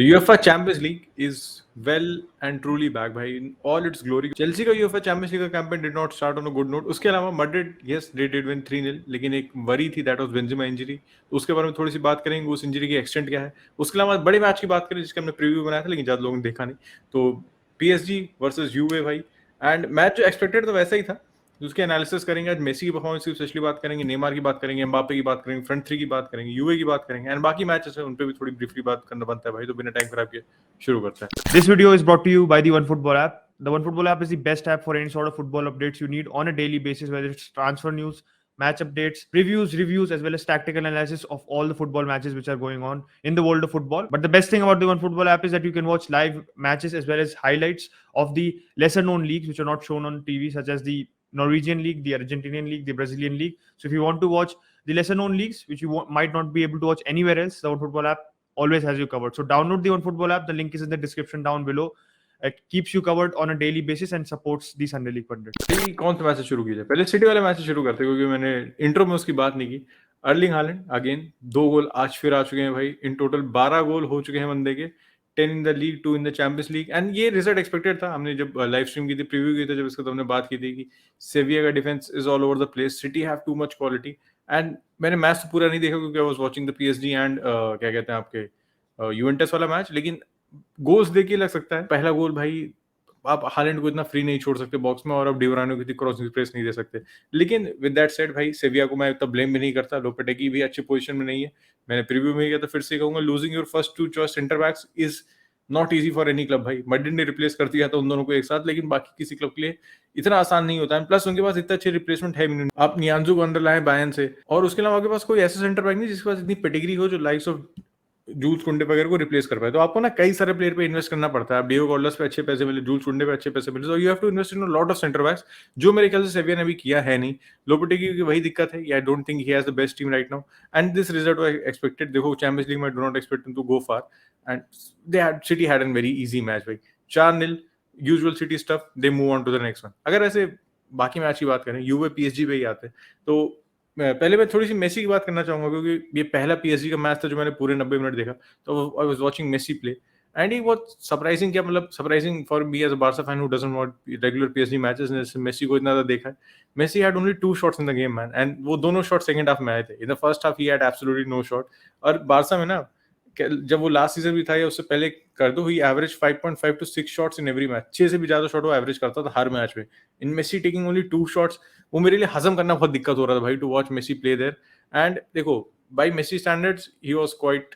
UEFA Champions League is well and truly back भाई in all its glory. Chelsea का UEFA Champions League का campaign did not start on a good note. उसके अलावा Madrid yes they did win 3-0 लेकिन एक worry थी that was Benzema injury. तो उसके बारे में थोड़ी सी बात करेंगे उस इंजरी की एक्सटेंट क्या है. उसके अलावा बड़े मैच की बात करें जिसका हमने प्रीव्यू बनाया था लेकिन ज़्यादा लोगों ने देखा नहीं. तो PSG वर्सेस यूवे भाई एंड मैच जो एक्सपेक्टेड था वैसा ही था. उसके एनालिसिस करेंगे आज मेसी की परफॉर्मेंस की स्पेशली बात करेंगे, नेमार की बात करेंगे, एम्बापे की बात करेंगे, फ्रंट थ्री की बात करेंगे, यूवे की बात करेंगे एंड बाकी मैचेस है उन पे भी थोड़ी ब्रीफली बात करना बनता है भाई. तो बिना टाइम खराब किए शुरू करते हैं. This video is brought to you by the OneFootball app. The OneFootball app is the best app for any sort of football updates you need on a daily basis, whether it's transfer news, match updates, previews, reviews, as well as tactical analysis of all the football matches which are going on in the world of football. But the best thing about the OneFootball app is that you can watch live matches as well as highlights of the lesser known leagues which are not shown on TV, such as the Norwegian League, the Argentinian League, the Brazilian League. So if you want to watch the lesser known leagues, which you might not be able to watch anywhere else, the OneFootball app always has you covered. So download the OneFootball app. The link is in the description down below. It keeps you covered on a daily basis and supports the Sunday League pundits. कौन सा match से शुरू किया जाए? पहले city वाले match से शुरू करते हैं क्योंकि मैंने इंट्रो में उसकी बात नहीं की. अर्लिंग हालैंड अगेन 2 गोल आज फिर आ चुके हैं भाई. इन टोटल 12 गोल हो चुके हैं बंदे के. 10 in the league, 2 in the champions league and ये रिजल्ट एक्सपेक्टेड था. हमने जब लाइव स्ट्रीम की थी, प्रीव्यू की थी, जब इसका तो हमने बात की थी कि सेविया का defence is all over the place. City have too much quality and मैंने मैच तो पूरा नहीं देखा क्योंकि आई was watching the PSG and क्या कहते हैं आपके यूवेंटस वाला मैच. लेकिन गोल्स देख के लग सकता है पहला गोल भाई आप हालैंड को इतना फ्री नहीं छोड़ सकते बॉक्स में और अब डिवरानो की क्रॉसिंग प्रेस नहीं दे सकते. लेकिन विद दैट सेड भाई सेविया को मैं इतना ब्लेम भी नहीं करता. लोपेटेगी भी अच्छी पोजीशन में नहीं है. मैंने प्रीव्यू में किया तो फिर से कहूंगा losing your first 2 choice centre backs is not easy for any club भाई. मैड्रिड ने रिप्लेस कर दिया था उन दोनों को एक साथ लेकिन बाकी किसी क्लब के लिए इतना आसान नहीं होता है. प्लस उनके पास इतना अच्छे रिप्लेसमेंट है नहीं. आप नियांजू को अंडर लाए बायन से और उसके अलावा आपके पास कोई ऐसा सेंटर बैक नहीं जिसके पास इतनी पेडिग्री हो जो लाइक्स ऑफ जूल्स कुंडे वगैरह को रिप्लेस कर पाए. तो आपको ना कई सारे प्लेयर पे इन्वेस्ट करना पड़ता है. डियो गॉर्डस पे अच्छे पैसे मिले, जूल्स कुंडे पे अच्छे पैसे मिले. So you have to invest in a lot of centre backs जो मेरे ख्याल से सेविया ने भी किया है नहीं. लोपेटेगी की वही दिक्कत है. I don't think he has the best team right now and this result was expected. देखो चैंपियंस लीग में do not expect him to go far and they had City had an very easy match भाई. 4-0 usual City stuff. They move on to the next one. अगर ऐसे बाकी match की बात करें यूवे PSG पे ही आते हैं तो पहले मैं थोड़ी सी मेसी की बात करना चाहूंगा क्योंकि ये पहला पीएसजी का मैच था जो मैंने पूरे 90 मिनट देखा. तो I was watching Messi play and he was surprising. क्या मतलब surprising for me as a Barca fan who doesn't want regular PSG matches ने मेसी को इतना ज्यादा देखा है. Messi had only 2 shots in the game man and वो दोनों शॉट सेकंड हाफ में आए थे. In the first half he had absolutely no shot. और बार्सा में ना जब वो लास्ट सीजन भी था या उससे पहले कर दो he average 5.5 to 6 shots in every match. 6 से भी ज्यादा शॉट वो एवरेज करता था हर मैच में. इन मेसी टेकिंग ओनली 2 शॉट्स वो मेरे लिए हजम करना बहुत दिक्कत हो रहा था भाई to watch Messi play there. And देखो by Messi standards he was quite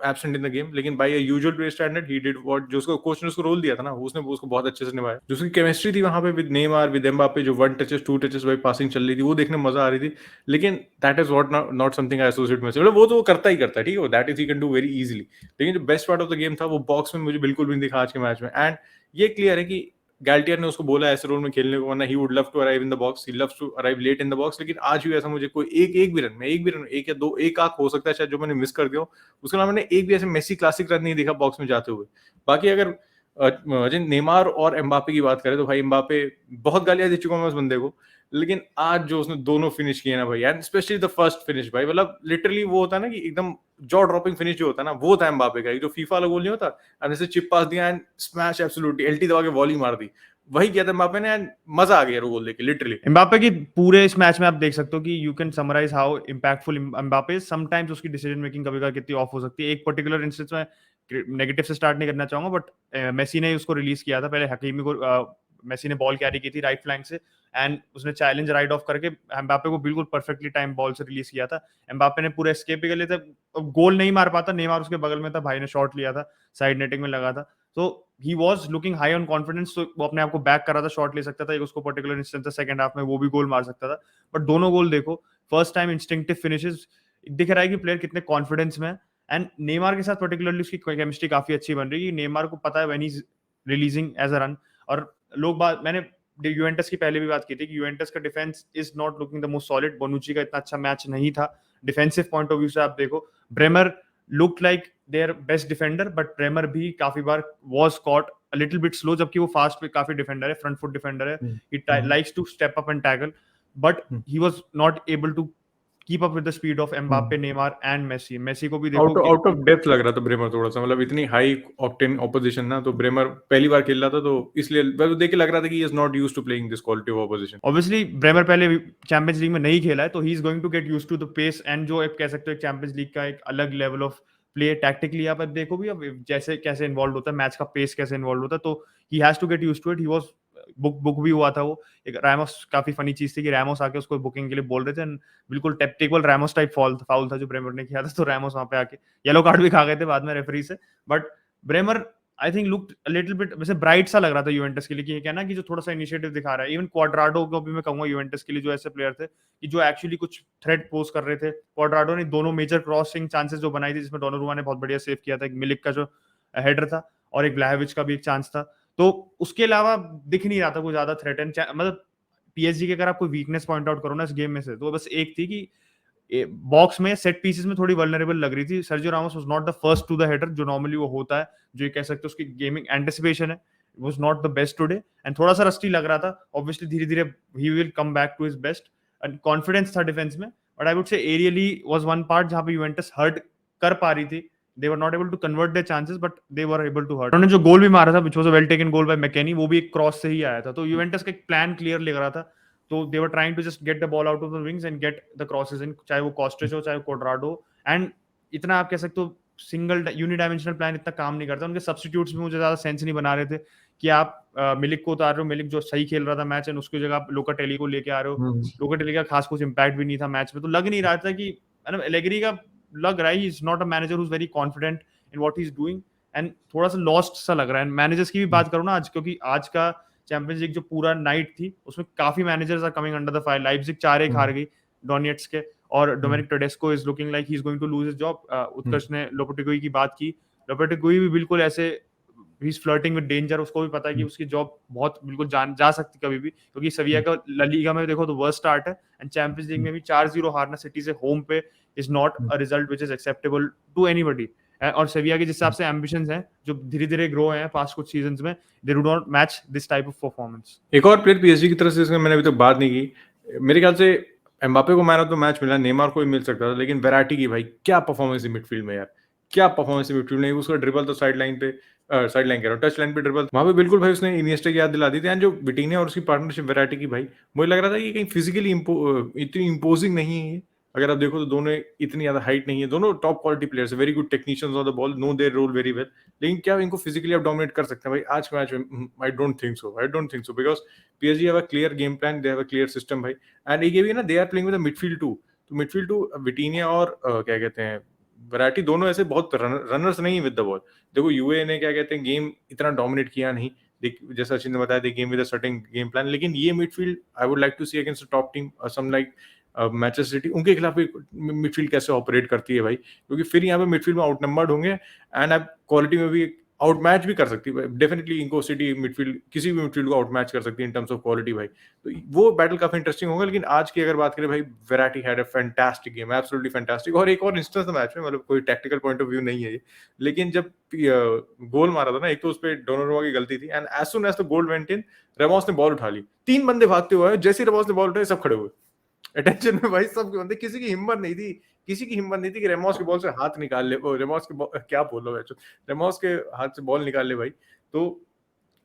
absent in the game लेकिन by a usual play standard he did what जो उसको कोच ने उसको रोल दिया था ना उसने उसको बहुत अच्छे से निभाया. जो उसकी केमिस्ट्री थी वहां पे विद नेमार विद एम्बापे जो 1 टचेस 2 टचेस भाई पासिंग चल रही थी वो देखने में मजा आ रही थी. लेकिन that is what not something I associate में. मतलब वो तो वो करता ही करता है ठीक है that is he can do very easily. लेकिन जो best part of the game था वो बॉक्स में मुझे बिल्कुल भी नहीं दिखा आज के मैच में. एंड ये क्लियर है कि गैल्टियर ने उसको बोला ऐसे रोल में खेलने को वरना he would love to arrive in the box. He loves to arrive late in the box. लेकिन आज भी ऐसा मुझे कोई एक भी रन एक या दो एक आंख हो सकता है शायद जो मैंने मिस कर दिया. उसके अलावा मैंने एक भी ऐसे मेसी क्लासिक रन नहीं देखा बॉक्स में जाते हुए. बाकी अगर नेमार और एम्बापे की बात करें तो भाई एम्बापे बहुत गालियां दे चुका हूं मैं उस बंदे को. लेकिन आज जो उसने दोनों फिनिश किए ना भाई and specially the first finish भाई मतलब लिटरली वो होता है ना कि एकदम जॉ ड्रॉपिंग फिनिश जो होता है ना वो था एम्बापे का. जो फीफा वाला गोल नहीं होता एंड ऐसे चिप पास दिया एंड स्मैश एब्सोल्युटली एलटी दबा के वॉली मार दी. वही किया था एम्बापे ने एंड मजा आ गया वो गोल देख के लिटरली. एम्बापे की पूरे इस मैच में आप देख सकते हो कि you can summarize how impactful Mbappe is. Sometimes उसकी डिसीजन मेकिंग कभी-कभी कितनी ऑफ हो सकती है. एक पर्टिकुलर इंस्टेंस में नेगेटिव से स्टार्ट नहीं करना चाहूंगा बट मेसी ने उसको रिलीज किया था. पहले हकीमी को मेसी ने बॉल कैरी की थी राइट फ्लैंक से एंड उसने चैलेंज राइड ऑफ करके एम्बापे को बिल्कुल परफेक्टली टाइम बॉल से रिलीज किया था. एम्बापे ने पूरा एस्केप भी कर लिया था. गोल नहीं मार पाता. नेमार उसके बगल में था. भाई ने शॉट लिया था साइड नेटिंग में लगा था. तो he was looking high on confidence. तो वो अपने आप को बैक कर रहा था. शॉट ले सकता था. एक उसको पर्टिकुलर इंस्टेंस था सेकंड हाफ में वो भी गोल मार सकता था. बट दोनों गोल देखो फर्स्ट टाइम इंस्टिंक्टिव फिनिशेस. दिख रहा है कि प्लेयर कितने कॉन्फिडेंस में है. एंड नेमार के साथ पर्टिकुलरली उसकी केमिस्ट्री काफी अच्छी बन रही है. नेमार को पता है when he is releasing as a run. और लोग बात मैंने यूवेंटस की पहले भी बात की थी कि यूवेंटस का defence is not looking the most solid. बोनुची का इतना अच्छा मैच नहीं था डिफेंसिव पॉइंट ऑफ व्यू से. आप देखो Bremer looked like their best defender but Bremer भी काफी बार was caught a little bit slow. जबकि वो फास्ट पे काफी डिफेंडर है. फ्रंट फुट डिफेंडर है. He likes to step up and tackle but he was not able to keep up with the speed of Mbappe, Neymar and Messi. Messi को भी out देखो out of depth लग रहा था Bremer थोड़ा सा, मतलब इतनी हाई ऑक्टेन ऑपोजिशन ना, तो ब्रेमर पहली बार खेल रहा था, तो इसलिए मैं तो देख के लग रहा था कि he is not used to playing this quality of opposition. Obviously Bremer पहले चैंपियंस लीग में नहीं खेला है, तो he is going to get used to the pace and जो एक कह सकते हो चैंपियंस लीग का एक अलग लेवल ऑफ प्ले टैक्टिकली आप देखो भी अब जैसे कैसे इन्वॉल्व होता है, मैच का पेस कैसे इन्वॉल्व होता है, तो he has to get used to it. He was book भी हुआ था वो। एक रैमोस काफी फनी चीज थी कि रैमोस आके उसको बुकिंग के लिए बोल रहे थे and बिल्कुल टिपिकल रैमोस टाइप फाउल था जो ब्रेमर ने किया था, तो रैमोस वहां पे आके येलो कार्ड भी खा गए थे बाद में रेफरी से। But Bremer I think looked a little bit वैसे ब्राइट सा लग रहा था यूवेंटस के लिए, कि ये कहना कि जो थोड़ा सा इनिशिएटिव दिखा रहा है। इवन क्वाड्राडो को भी मैं कहूंगा यूवेंटस के लिए जो ऐसे प्लेयर थे कि जो एक्चुअली कुछ थ्रेट पोज कर रहे थे। क्वाड्राडो ने दोनों मेजर क्रॉसिंग चांसेस जो बनाई थी, जिसमें डोनारुमा ने बहुत बढ़िया सेव किया था, एक मिलिक का जो हेडर था और एक व्लाहोविच का भी एक चांस था। तो उसके अलावा दिख नहीं रहा था कोई ज्यादा थ्रेट एंड मतलब पीएसजी के अगर आप कोई वीकनेस पॉइंट आउट करो ना इस गेम में से, तो बस एक थी कि बॉक्स में सेट पीसेस में थोड़ी वल्नरेबल लग रही थी। Sergio Ramos was not the first to the header जो नॉर्मली वो होता है, जो ये कह सकते हो उसकी गेमिंग एंटिसिपेशन है, was not the best today and थोड़ा सा रस्टी लग रहा था। ऑब्वियसली धीरे धीरे he will come back to his best and confidence था डिफेंस में। But I would say early was one part जहां पे यूवेंटस हर्ट कर पा रही थी। they were not able to convert their chances but they were able to hurt। उन्होंने जो गोल भी मारा था which was a well taken goal by McKennie, वो भी एक क्रॉस से ही आया था। तो यूवेंटस का एक प्लान क्लियर लग रहा था, तो they were trying to just get the ball out of the wings and get the crosses in, चाहे वो कॉस्टेज हो चाहे क्वाड्राडो। एंड इतना आप कह सकते हो सिंगल यूनिडायमेंशनल प्लान इतना काम नहीं करता। उनके सब्स्टिट्यूट्स में मुझे ज्यादा सेंस नहीं बना रहे थे कि आप मिलिक को उतार रहे हो, मिलिक जो सही खेल रहा था मैच, एंड उसकी जगह आप लोकाटेली को लेके आ रहे हो। लोकाटेली का खास कुछ इंपैक्ट भी नहीं था मैच में, तो लग नहीं रहा था कि एलेग्री का लग रहा है is not a manager who is very confident in what he is doing and थोड़ा सा लॉस्ट सा लग रहा है। मैनेजर्स की भी बात करूं ना आज, क्योंकि आज का चैंपियंस लीग जो पूरा नाइट थी उसमें काफी managers are coming under the fire. Leipzig 4-1 हार गई डोनेट्स के, और Dominic Tedesco is looking like he is going to lose his job. Utkarsh ने लोपेटेगुई की बात की, लोपेटेगुई भी बिल्कुल ऐसे ही इज फ्लर्टिंग विद डेंजर। उसको भी पता है कि उसकी जॉब बहुत बिल्कुल जा सकती कभी भी, क्योंकि सविया का ला लीगा में देखो तो वर्स्ट स्टार्ट है एंड चैंपियंस लीग में भी 4-0 हारना सिटी से होम पे is not a result which is acceptable to anybody. और सेविया के जिस हिसाब से एम्बिशंस हैं जो धीरे धीरे ग्रो हैं पास्ट कुछ सीजंस में, they do not match this type of performance. एक और प्लेयर पीएसजी की तरफ से जिसमें मैंने अभी तक बात नहीं की, मेरे ख्याल से एम्बापे को मैन ऑफ द मैच मिला, नेमार को भी मिल सकता था, लेकिन वेराटी की भाई क्या परफॉर्मेंस है मिडफील्ड में यार, क्या परफॉर्मेंस है मिडफील्ड में। उसका ड्रिबल तो साइड लाइन पे, साइड लाइन कह रहा हूँ, टच लाइन पे ड्रिबल, वहां पे बिल्कुल भाई उसने इनिएस्टा की याद दिला दी थी। एंड जो विटिनिया और उसकी पार्टनरशिप वेराटी की भाई, मुझे लग रहा था कि कहीं फिजिकली इतनी इंपोजिंग नहीं है। अगर आप देखो तो दोनों इतनी ज्यादा हाइट नहीं है, दोनों टॉप क्वालिटी प्लेयर्स है, very good technicians on the ball, know their role very well, लेकिन क्या इनको फिजिकली आप डोमिनेट कर सकते हैं भाई आज के मैच में? आई don't think so because PSG have a clear game plan, they have a clear system भाई, and ये भी है ना, they are playing with a midfield too, तो midfield टू विटिनिया और क्या कहते हैं वैराटी, दोनों ऐसे बहुत रनर्स नहीं विद द बॉल। देखो यूए ने क्या कहते हैं गेम इतना डोमिनेट किया नहीं, जैसा अचिन ने बताया, game with a certain game plan, लेकिन ये midfield I would like to see against a top team some like Manchester City, उनके खिलाफ मिडफील्ड कैसे ऑपरेट करती है भाई, क्योंकि फिर यहाँ पे मिडफील्ड में आउटनंबर्ड होंगे एंड आप क्वालिटी में भी आउट मैच भी कर सकती है डेफिनेटली। इनको सिटी मिडफील्ड किसी भी मिडफील्ड को आउट मैच कर सकती है इन टर्म्स ऑफ क्वालिटी भाई, तो वो बैटल काफी इंटरेस्टिंग होगा। लेकिन आज की अगर बात करें भाई, Verratti had a fantastic game, absolutely fantastic. और एक और इंस्टेंस था मैच में, मतलब कोई टैक्टिकल पॉइंट ऑफ व्यू नहीं है ये, लेकिन जब गोल मारा था ना, एक तो उस पर डोनारुमा की गलती थी, and as soon as the goal went in, Ramos ने बॉल उठा ली, 3 बंदे भागते हुए, जैसे रेमोस ने बॉल उठाई सब खड़े हुए अटेंशन में भाई, सब बंदे, किसी की हिम्मत नहीं थी, कि रेमोस के बॉल से हाथ निकाल ले, रेमोस के क्या बोलो रेमोस के हाथ से बॉल निकाल ले भाई। तो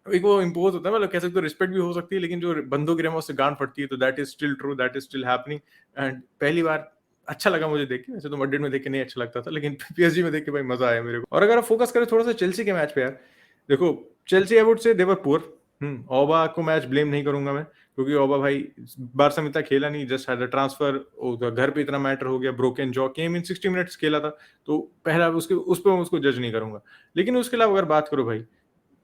एक वो इम्पोज होता है, मतलब कह सकते हो रिस्पेक्ट भी हो सकती है, लेकिन जो बंदों की रेमोस से गांड फटती है, तो that is still true, that is still happening. And पहली बार अच्छा लगा मुझे देख के, वैसे तो मैड्रिड में देख के नहीं अच्छा लगता था, लेकिन पीएसजी में देख के भाई मजा आया मेरे को। और अगर आप फोकस करें थोड़ा सा चेल्सी के मैच पे यार, देखो चेल्सी आई वुड से दे वर पुअर। ओबा को मैच ब्लेम नहीं करूंगा मैं, क्योंकि ओबा भाई बारसा में इतना खेला नहीं, जस्ट हैड अ ट्रांसफर, घर पे इतना मैटर हो गया, ब्रोकन जॉ, केम इन 60 मिनट्स खेला था, तो पहला उसके उस पर उसको जज नहीं करूंगा। लेकिन उसके अलावा अगर बात करो भाई,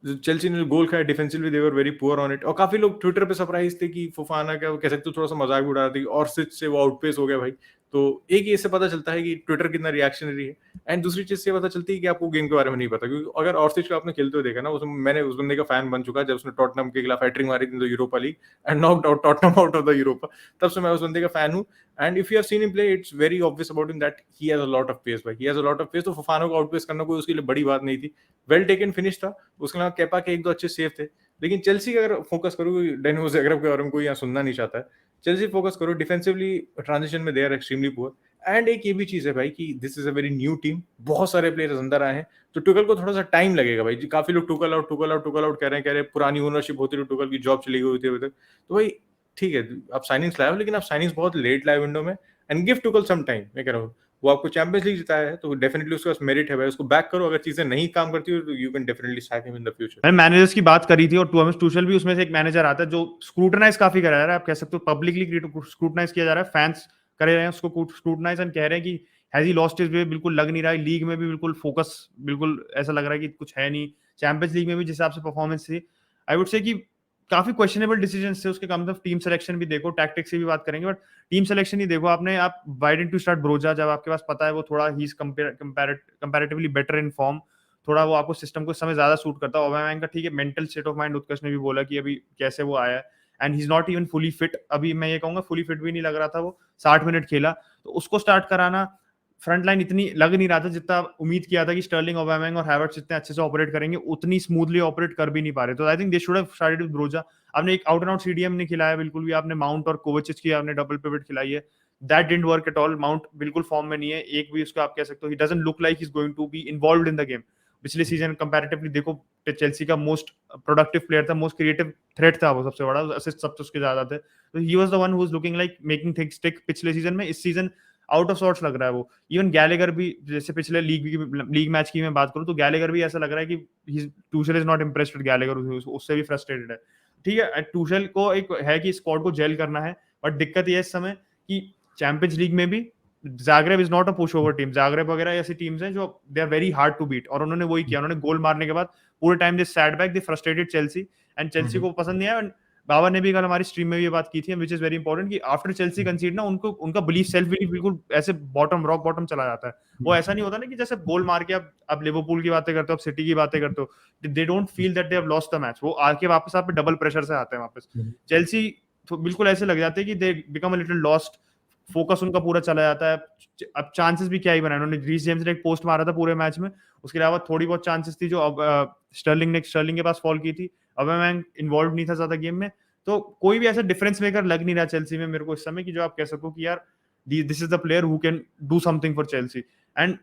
चेल्सी ने गोल खाया, defensively they were very poor on it, और काफी लोग ट्विटर पे सरप्राइज थे कि फोफाना का कह सकते हो थोड़ा सा मजाक भी उड़ा रहा था, और से वो आउटपेस हो गया भाई। तो एक ये से पता चलता है कि ट्विटर कितना रिएक्शनरी है, एंड दूसरी चीज से पता चलती है कि आपको गेम के बारे में नहीं पता, क्योंकि अगर ऑर्सिच को आपने खेलते हुए देखा ना, उसमें मैंने उस बंदे का फैन बन चुका जब उसने टॉटनहम के खिलाफ हैट्रिक मारी थी Europa League and knocked out Tottenham out of the Europa, तब से मैं उस बंदे का फैन हूं। And if you have seen him play, it's very obvious about him that he has a lot of pace भाई, he has a lot of pace. तो Fofana को आउटपेस करना कोई उसके लिए बड़ी बात नहीं थी, वेल टेकन फिनिश था। उसके अलावा केपा के 1-2 अच्छे सेव थे। लेकिन चेल्सी का अगर फोकस करूँ, डेनियो ज़ाग्रेब के बारे में कोई यहाँ सुनना नहीं चाहता है, चेल्सी फोकस करो डिफेंसिवली, ट्रांजिशन में they are extremely poor. And एक ये भी चीज है भाई कि this is a very new team, बहुत सारे प्लेयर्स अंदर आए हैं, तो टुकल को थोड़ा सा टाइम लगेगा भाई। काफी लोग Tuchel out Tuchel out Tuchel out कह रहे हैं, पुरानी ओनरशिप होती तो टुकल की जॉब चली गई होती अभी तक। तो भाई ठीक है, आप साइनिंग्स लाए हो, लेकिन आप साइनिंग्स बहुत लेट लाए विंडो में, and give Tuchel some time. मैं कह रहा हूँ वो आपको चैंपियंस लीग जिताया है, तो डेफिनेटली उसके पास मेरिट है भाई, उसको बैक करो। अगर चीजें नहीं काम करती हो तो you can definitely sack him in the future. मैंने मैनेजर्स की बात करी थी और टॉमस टूशल भी उसमें से एक मैनेजर आता है जो स्क्रूटनाइज काफी करा रहा है, आप कह सकते हो पब्लिकली स्क्रूटनाइज किया जा रहा है, फैंस कर रहे हैं उसको स्क्रूटनाइज एंड कह रहे हैं कि has he lost his way, बिल्कुल लग नहीं रहा है, लीग में भी बिल्कुल फोकस, बिल्कुल ऐसा लग रहा है कि कुछ है नहीं, चैंपियंस लीग में भी जिस हिसाब से परफॉर्मेंस थी आई वुड से कि काफी क्वेश्चनेबल डिसीजन थे उसके। कम ऑफ टीम सिलेक्शन भी देखो, टैक्टिक्स से भी बात करेंगे, बट टीम सिलेक्शन ही देखो आपने, आप why didn't to start Broja जब आपके पास पता है वो थोड़ा ही कंपैरेटिवली बेटर इन फॉर्म, थोड़ा वो आपको सिस्टम को इस समय ज्यादा सूट करता है। ओबामेंग का ठीक है, मेंटल स्टेट ऑफ माइंड उत्कर्ष ने भी बोला कि अभी कैसे वो आया है, and he is not even fully fit. अभी मैं ये कहूंगा फुली फिट भी नहीं लग रहा था वो, 60 मिनट खेला, तो उसको स्टार्ट कराना, फ्रंट लाइन इतनी लग नहीं रहा था जितना उम्मीद किया था कि स्टर्लिंग, ओबामेंग और हैवर्ट्स इतने अच्छे से ऑपरेट करेंगे, उतनी स्मूथली ऑपरेट कर भी नहीं पा रहे। तो I think they should have started with Broja. आपने एक आउट एंड आउट सीडीएम नहीं खिलाया बिल्कुल भी, आपने माउंट और कोवाचिच की आपने डबल पिवट खिलाई है, that didn't work at all. Mount बिल्कुल फॉर्म में नहीं है, एक भी उसको आप कह सकते हो, he doesn't look like he is going to be involved in the game. पिछले सीजन कंपैरेटिवली देखो, चेल्सी का मोस्ट प्रोडक्टिव प्लेयर था, मोस्ट क्रिएटिव थ्रेट था वो, सबसे बड़ा असिस्ट सबसे उसके ज्यादा थे, तो he was the one who was looking like making things stick पिछले सीजन में। इस सीजन आउट ऑफ सॉर्ट्स लग रहा है वो। इवन गैलेगर भी, जैसे पिछले लीग मैच की मैं बात करूं तो गैलेगर भी ऐसा लग रहा है कि टूशल is not impressed with Gallagher, उससे भी फ्रस्ट्रेटेड है। ठीक है, टूशल को एक है कि स्क्वाड को जेल करना है, बट दिक्कत ये इस समय कि चैंपियंस लीग में भी Zagreb is not a pushover team. Zagreb वगैरह ऐसी टीम्स हैं जो they are very hard to beat, और उन्होंने वही किया, उन्होंने गोल मारने के बाद पूरे time they sat back, they frustrated Chelsea, and Chelsea को पसंद नहीं आया। बाबा ने भी कल हमारी स्ट्रीम में भी ये बात की थी, विच इज वेरी इंपॉर्टेंट, कि आफ्टर चेल्सी कंसीड ना उनको उनका बिलीफ, सेल्फ बिलीफ बिल्कुल ऐसे बॉटम, रॉक बॉटम चला जाता है। वो ऐसा नहीं होता ना कि जैसे गोल मार के अब लिवरपूल की बातें करते हो, अब सिटी की बातें करते हो, they don't feel that they have lost the match, वो आके वापस आप पे डबल प्रेशर से आते हैं वापस। चेल्सी तो बिल्कुल ऐसे लग जाते हैं कि they become a little lost, focus उनका पूरा चला जाता है। अब चांसेस भी क्या ही बनाए उन्होंने, रीस जेम्स ने एक पोस्ट मारा था पूरे मैच में, उसके अलावा थोड़ी बहुत चांसेस थी जो स्टर्लिंग के पास फॉल की थी, अबेमैंग इन्वॉल्व नहीं था ज्यादा गेम में, तो कोई भी ऐसा डिफरेंस मेकर लग नहीं रहा चेल्सी में मेरे को इस समय कि जो आप कह सको कि यार this is the player who can do something for Chelsea. And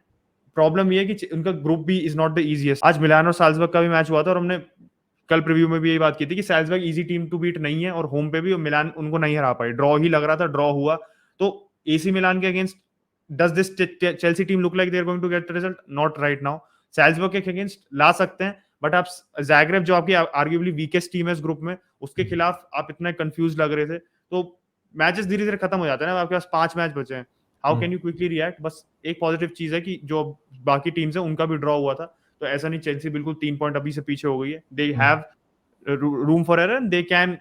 problem ये है कि उनका ग्रुप भी इज नॉट द इजीएस्ट। आज मिलान और साल्जबर्ग का भी मैच हुआ था, और हमने कल प्रीव्यू में भी यही बात की थी कि Salzburg easy team to beat नहीं है, और होम पे भी मिलान उनको नहीं हरा पाई, ड्रॉ ही लग रहा था, ड्रॉ हुआ। तो एसी मिलान के against does this Chelsea team look like they are going to get the result? Not right now. Salzburg के अगेंस्ट ला सकते हैं, बट आप ज़ाग्रेब जो आपकी आर्ग्यूबली वीकेस्ट टीम है इस ग्रुप में, उसके खिलाफ आप इतना कंफ्यूज लग रहे थे, तो मैचेस धीरे धीरे खत्म हो जाते हैं ना, आपके पास 5 मैच बचे हैं, how can you quickly react? बस एक पॉजिटिव चीज है कि जो बाकी टीम्स है उनका भी ड्रॉ हुआ था, तो ऐसा नहीं चेल्सी बिल्कुल 3 पॉइंट अभी से पीछे हो गई है, they have room for error and they can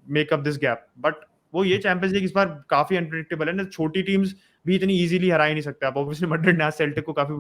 make up this gap. But वो ये चैंपियंस लीग इस बार काफी अनप्रेडिक्टेबल है ना, छोटी टीम्स भी इतनी इजीली हरा ही नहीं सकते आप। ऑब्वियसली मैड्रिड ने आज सेल्टिक को काफी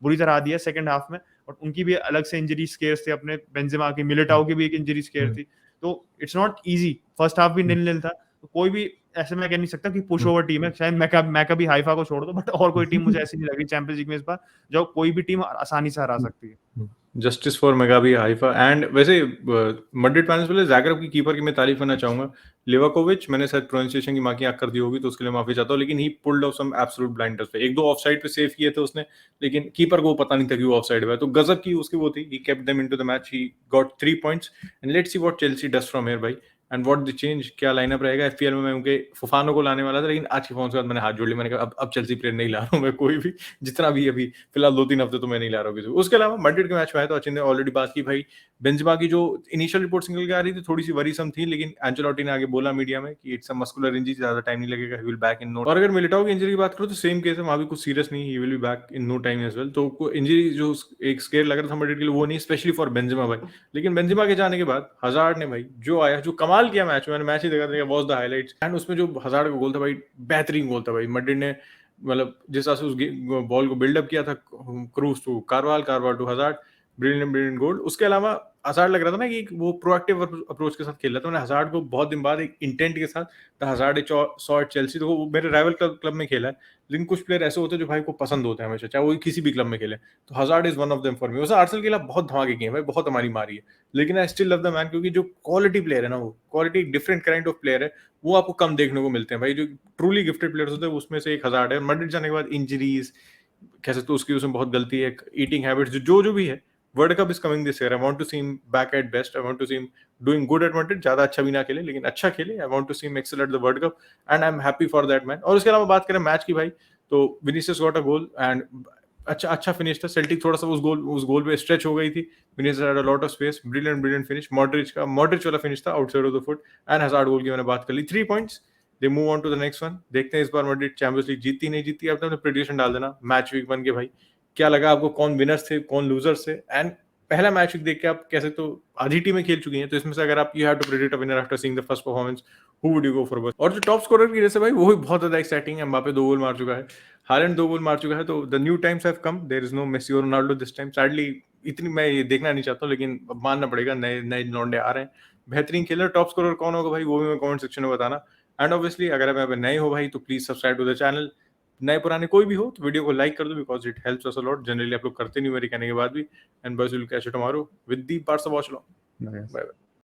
बुरी तरह दिया सेकंड हाफ में, और उनकी भी अलग से इंजरी स्केयर्स थे, अपने बेंजेमा की, मिलिटाओ की भी एक इंजरी स्केयर थी, तो it's not easy. First half भी 0-0 था, तो कोई भी ऐसे मैं कह नहीं सकता कि पुश ओवर टीम है, शायद मैं कभी हाइफा को छोड़ दो, बट और कोई टीम मुझे ऐसी नहीं लग रही चैंपियंस लीग में इस बार जो कोई भी टीम आसानी से हरा सकती है। Justice for Maccabi Haifa. And वैसे मैड्रिड फैंस वाले ज़ाग्रेब की कीपर की मैं तारीफ करना चाहूंगा, लिवाकोविच। मैंने शायद प्रोनाउंसिएशन की माँ आंख कर दी होगी, तो उसके लिए माफी चाहता हूँ, लेकिन he pulled off some absolute blinders पे, एक दो ऑफ साइड पे सेव किए थे उसने, लेकिन कीपर को पता नहीं था कि वो ऑफ साइड पे है, तो गजब की उसकी वो थी, he kept them into the match, he got 3 points. And let's see what Chelsea does from here भाई, एंड व्हाट द चेंज, क्या लाइनअप रहेगा। एफपीएल में मैं उनके फुफानो को लाने वाला था, लेकिन आज की फॉर्म के बाद मैंने हाथ जोड़ लिया, मैंने कहा अब चेल्सी प्लेयर नहीं ला रहा हूँ मैं कोई भी, जितना भी अभी फिलहाल 2-3 हफ्ते तो मैं नहीं ला रहा हूँ किसी को। उसके अलावा मैड्रिड के मैच में आया तो अचिन ने ऑलरेडी बात की भाई, बेंजेमा की जो इनिशियल रिपोर्ट्स निकल के आ रही थी थोड़ी सी वरीसम थी, लेकिन एंचेलोटी ने आगे बोला मीडिया में कि इट्स अ मस्कुलर इंजरी, ज्यादा टाइम नहीं लगेगा, he will back in no. और अगर मिलिटाओ की इंजरी की बात करो तो सेम केस है, वहां भी कुछ सीरियस नहीं, he will be back in no time as well. तो इंजरी जो एक स्केयर लग रहा था मैड्रिड के लिए वो नहीं, स्पेशली फॉर बेंजेमा भाई। लेकिन बेंजेमा के जाने के बाद हजार्ड ने भाई जो आया, जो कमाल किया मैच में, मैंने मैच ही देखा था, वाज द हाइलाइट्स। एंड उसमें जो हजार्ड का गोल था भाई, बेहतरीन गोल था भाई। मैड्रिड ने मतलब जिस तरह से उस बॉल को बिल्डअप किया था, Kroos to Carvajal, Carvajal to Hazard, brilliant goal. उसके अलावा हज़ार्ड लग रहा था ना कि वो प्रोएक्टिव अप्रोच के साथ खेल रहा था। मैंने हज़ार्ड को बहुत दिन बाद एक इंटेंट के साथ, the hazard saw at Chelsea, तो वो मेरे राइवल क्लब में खेला है, लेकिन कुछ प्लेयर ऐसे होते हैं जो भाई को पसंद होते हैं हमेशा, चाहे वो किसी भी क्लब में खेले। तो hazard is one of them for me. वैसे आर्सेनल के खिलाफ बहुत धमाके किए हैं भाई, बहुत हमारी मारी है, लेकिन I still love the man, क्योंकि जो क्वालिटी प्लेयर है ना, वो quality different kind of player है, वो आपको कम देखने को मिलते हैं भाई। जो ट्रूली गिफ्टेड प्लेयर्स होते हैं उसमें से एक हज़ार्ड है। मैड्रिड जाने के बाद इंजरीज कह सकते हो, उसकी उसमें बहुत गलती है, ईटिंग हैबिट्स, जो भी है। World cup is coming this year, I want to see him back at best, I want to see him doing good at Madrid. ज्यादा अच्छा भी ना खेले, लेकिन अच्छा खेले। I want to see him excel at the world cup and I am happy for that man. और उसके अलावा बात करें मैच की भाई, तो Vinicius got a goal and अच्छा फिनिश था। सेल्टिक थोड़ा सा उस गोल पे स्ट्रेच हो गई थी। Vinicius had a lot of space, brilliant finish. Modric वाला फिनिश था outside of the foot. And Hazard goal की मैंने बात कर ली। 3 points, they move on to the next one. देखते हैं इस बार मैड्रिड चैंपियंस लीग जीतती नहीं जीतती। आपने अपने प्रेडिक्शन डाल देना मैच वीक 1 के भाई, क्या लगा आपको, कौन विनर्स थे, कौन लूजर्स थे। एंड पहला मैच देख के आप कैसे, तो आधी टीमें खेल चुकी हैं, तो इसमें से अगर आप you have to predict a winner after seeing the first performance, who would you go for बस। और जो टॉप स्कोरर की रेस है भाई, वो भी बहुत ज्यादा एक्साइटिंग है। एम्बापे 2 गोल मार चुका है, हालैंड 2 गोल मार चुका है, तो the new times have come, there is no Messi और रोनाल्डो दिस टाइम। सैडली इतनी मैं ये देखना नहीं चाहता हूँ, लेकिन अब मानना पड़ेगा, नए नए लौंडे आ रहे हैं, बेहतरीन खेल रहे हैं। टॉप स्कोरर कौन होगा भाई, वो भी मैं कमेंट सेक्शन में बताना। एंड ऑब्वियसली अगर आप नए हो भाई, तो please subscribe to the channel. नए पुराने कोई भी हो तो वीडियो को लाइक कर दो, because it helps us a lot. Generally आप लोग करते नहीं मेरे कहने के बाद भी। And boys, will catch you tomorrow with the parts of watch long. Bye bye.